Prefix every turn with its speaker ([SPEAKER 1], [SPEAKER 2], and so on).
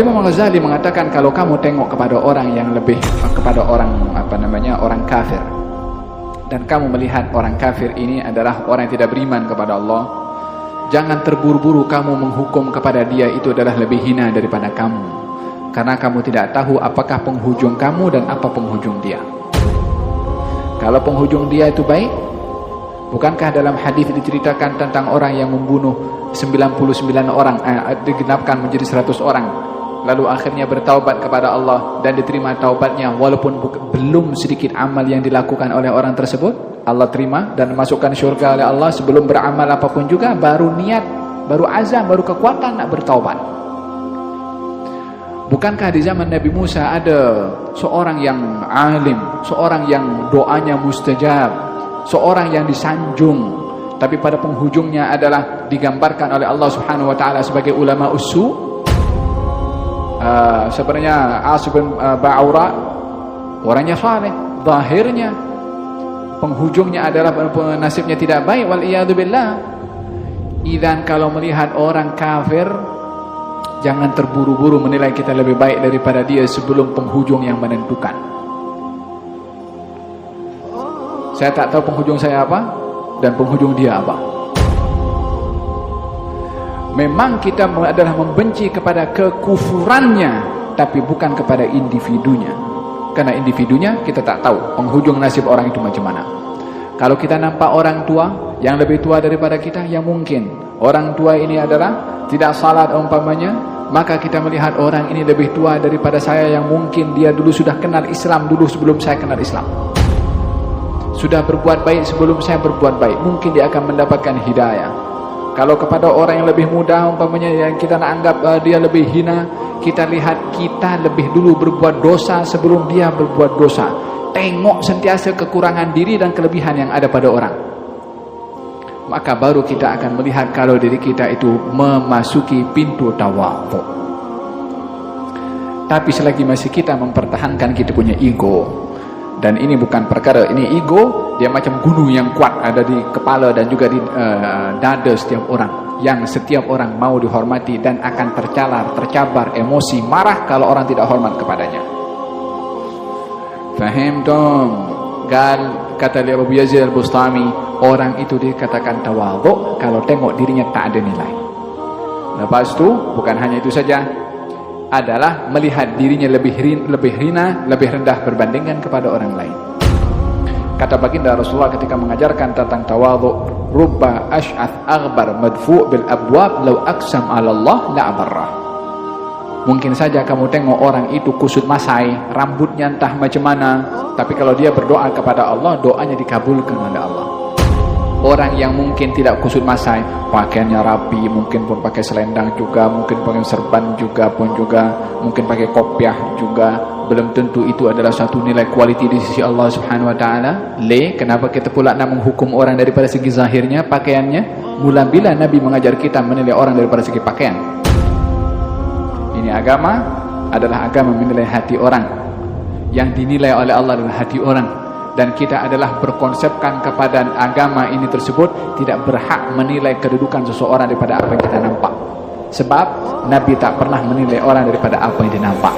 [SPEAKER 1] Imam Ghazali mengatakan kalau kamu tengok kepada orang yang lebih, kepada orang orang kafir, dan kamu melihat orang kafir ini adalah orang yang tidak beriman kepada Allah, jangan terburu-buru kamu menghukum kepada dia itu adalah lebih hina daripada kamu, karena kamu tidak tahu apakah penghujung kamu dan apa penghujung dia. Kalau penghujung dia itu baik, bukankah dalam hadis diceritakan tentang orang yang membunuh 99 orang, digenapkan menjadi 100 orang, lalu akhirnya bertaubat kepada Allah dan diterima taubatnya, walaupun belum sedikit amal yang dilakukan oleh orang tersebut, Allah terima dan masukkan syurga oleh Allah sebelum beramal apapun juga, baru niat, baru azam, baru kekuatan nak bertaubat. Bukankah di zaman Nabi Musa ada seorang yang alim, seorang yang doanya mustajab, seorang yang disanjung, tapi pada penghujungnya adalah digambarkan oleh Allah Subhanahu wa taala sebagai ulama usu? Sebenarnya As bin Ba'ura orangnya saleh, zahirnya penghujungnya adalah nasibnya tidak baik, wal iyadu billah. Idzan kalau melihat orang kafir, jangan terburu-buru menilai kita lebih baik daripada dia sebelum penghujung yang menentukan. Saya tak tahu penghujung saya apa dan penghujung dia apa. Memang kita adalah membenci kepada kekufurannya, tapi bukan kepada individunya. Karena individunya kita tak tahu penghujung nasib orang itu macam mana. Kalau kita nampak orang tua yang lebih tua daripada kita, yang mungkin orang tua ini adalah tidak salat umpamanya, maka kita melihat orang ini lebih tua daripada saya, yang mungkin dia dulu sudah kenal Islam dulu sebelum saya kenal Islam, sudah berbuat baik sebelum saya berbuat baik, mungkin dia akan mendapatkan hidayah. Kalau kepada orang yang lebih muda umpamanya, yang kita nak anggap dia lebih hina, kita lihat kita lebih dulu berbuat dosa sebelum dia berbuat dosa. Tengok sentiasa kekurangan diri dan kelebihan yang ada pada orang, maka baru kita akan melihat kalau diri kita itu memasuki pintu tawadhu. Tapi selagi masih kita mempertahankan kita punya ego, dan ini bukan perkara, ini ego, dia macam gunung yang kuat ada di kepala dan juga di dada setiap orang, yang setiap orang mau dihormati dan akan tercabar emosi marah kalau orang tidak hormat kepadanya. Faham dong? Kata Abu Yazid Al-Bustami, orang itu dikatakan tawadhu kalau tengok dirinya tak ada nilai. Lepas tu bukan hanya itu saja, adalah melihat dirinya lebih hina, lebih rendah berbandingkan kepada orang lain. Kata baginda Rasulullah ketika mengajarkan tentang tawadhu, rubba ash'ath aghbar madfu' bil abwab law aqsam 'ala Allah la abarrah. Mungkin saja kamu tengok orang itu kusut masai, rambutnya entah macam mana, tapi kalau dia berdoa kepada Allah, doanya dikabulkan oleh Allah. Orang yang mungkin tidak kusut masai, pakaiannya rapi, mungkin pun pakai selendang juga, mungkin pakai serban juga, mungkin pakai kopiah juga, belum tentu itu adalah satu nilai kualiti di sisi Allah Subhanahu wa taala. Kenapa kita pula nak menghukum orang daripada segi zahirnya, pakaiannya? Mula bila Nabi mengajar kita menilai orang daripada segi pakaian? Ini agama adalah agama menilai hati orang. Yang dinilai oleh Allah adalah hati orang. Dan kita adalah berkonsepkan kepada agama ini tersebut tidak berhak menilai kedudukan seseorang daripada apa yang kita nampak. Sebab Nabi tak pernah menilai orang daripada apa yang dia nampak.